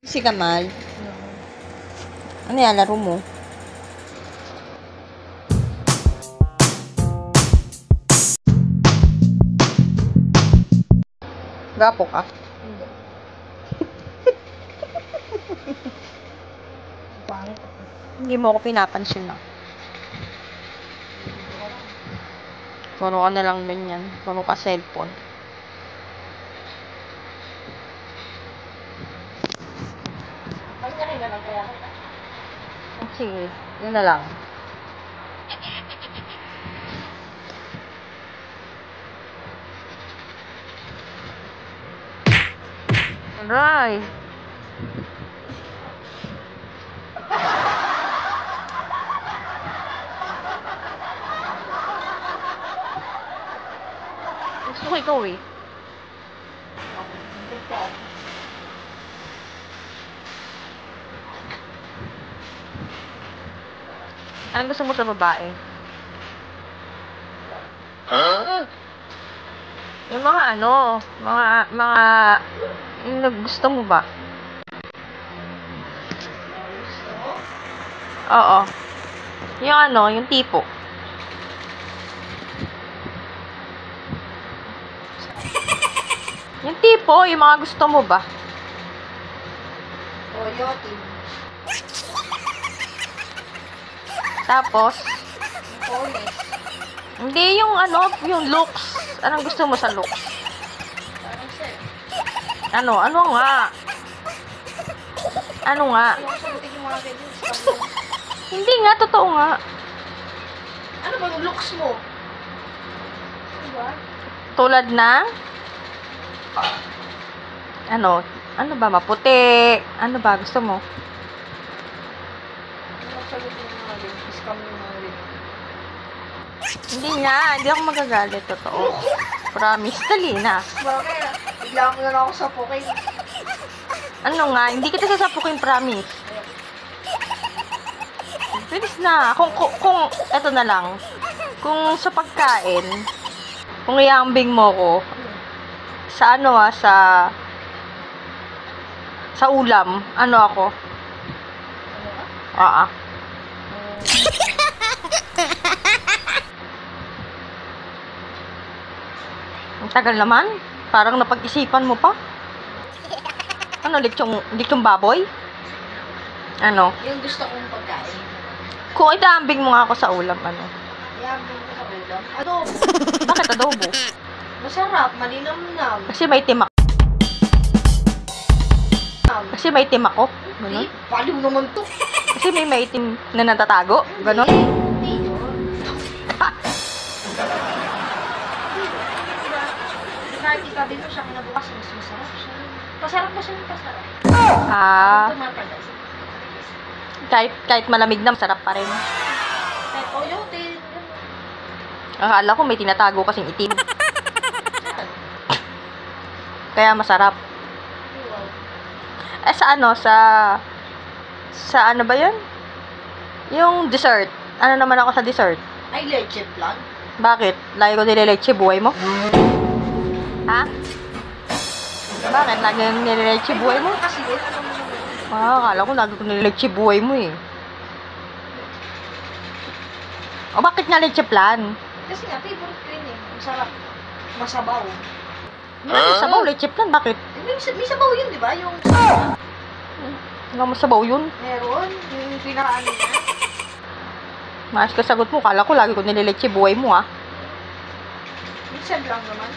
Si Kamal. Ano yan, laro mo? Gapo ka? Hindi. Pangit. Hindi mo ako pinapansin na. Puro ka na lang ganyan. Puro ka cellphone. Pagkain na lang kaya kita. Sige, yun na lang. Aray! Gusto ko ikaw eh. Anong gusto mo sa babae? Yung mga ano, yung gusto mo ba? Oo. Yung ano, yung tipo. Yung tipo, yung mga gusto mo ba? Toyotin. Tapos, Polis. hindi yung ano, yung looks. Anong gusto mo sa looks? Parang sir. Ano? Ano nga? Ano nga? Ayaw ko sagutin yung mga ganyan. Hindi nga, totoo nga. Ano ba yung looks mo? Diba? Tulad ng, ano ba, maputi? Ano ba, gusto mo? Ayaw ko sagutin yung mga ganyan. Scam yung mga ganyan. Hindi nga, hindi ako magagalit, totoo. Promise, dali na. Bakit? Bigla mo na lang ako sa pokay. Ano nga, hindi kita sasapukin, promise. Bilis na. Kung, eto na lang. Kung sa pagkain, kung iambing mo ko, sa ano sa ulam, ano ako? Ano ka? Ah. Ang tagal naman. Parang napag-isipan mo pa. Ano, lechong baboy? Ano? Yung gusto kong pagkain. Kung itaambing mo nga ako sa ulam, ano? Iambing ko sa ulam. Adobo. Bakit adobo? Masarap. Malinamnam. Kasi may timak. Kasi may timak ako. Hindi. Ganon. Paliw naman to. Kasi may maitim na natatago. Ganon. Hindi yun. Kahit itabi mo siya kinabukas, mas masarap siya. Pasarap na siya ng pasarap. Ah, Tumatagal. kahit malamig na, masarap pa rin. Kahit toyotin. Akala ko may tinatago kasing itim. Kaya masarap. Eh, sa ano, sa ano ba yun? Yung dessert. Ano naman ako sa dessert? Ay, leche plan. Bakit? Lagi ko nileleche buhay mo? Ha? Bakit? Lagi ko nileleche buhay mo? Kasi yun, alam mo naman. Akala ko lagi ko nileleche buhay mo eh. O bakit nga leche plan? Kasi nga, favorite ko yun eh. Masarap. Masabaw. Sabaw, leche plan, bakit? May sabaw yun, di ba? Yung Wala mo sabaw yun. meron. Yung pinakaano niya. Maayos ka sagot mo, kala ko lagi ko nileleche buhay mo ah. Minsan lang naman.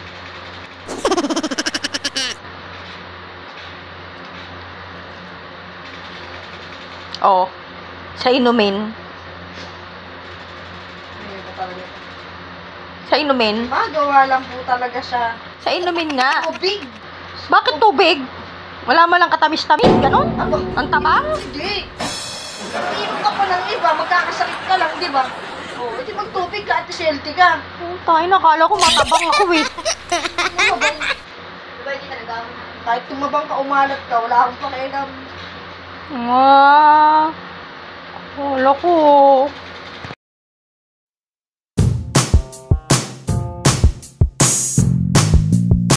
Oo. Sa inumin. Ayun na talaga. Sa inumin. Magawa lang po talaga siya. Sa inumin nga. Tubig. Bakit tubig? Wala mo lang katamis-tamis, ganon? Aba, Ang taba? hindi. Iinom ka pa ng iba, magkakasakit ka lang, di ba? Oo, edi magtubig ka at healthy ka. Tayo, nakala ko matabang ako eh. Tumabang. Diba hindi talaga? Kahit tumabang ka, umalat ka, wala akong pakialam. Ah, wala ko.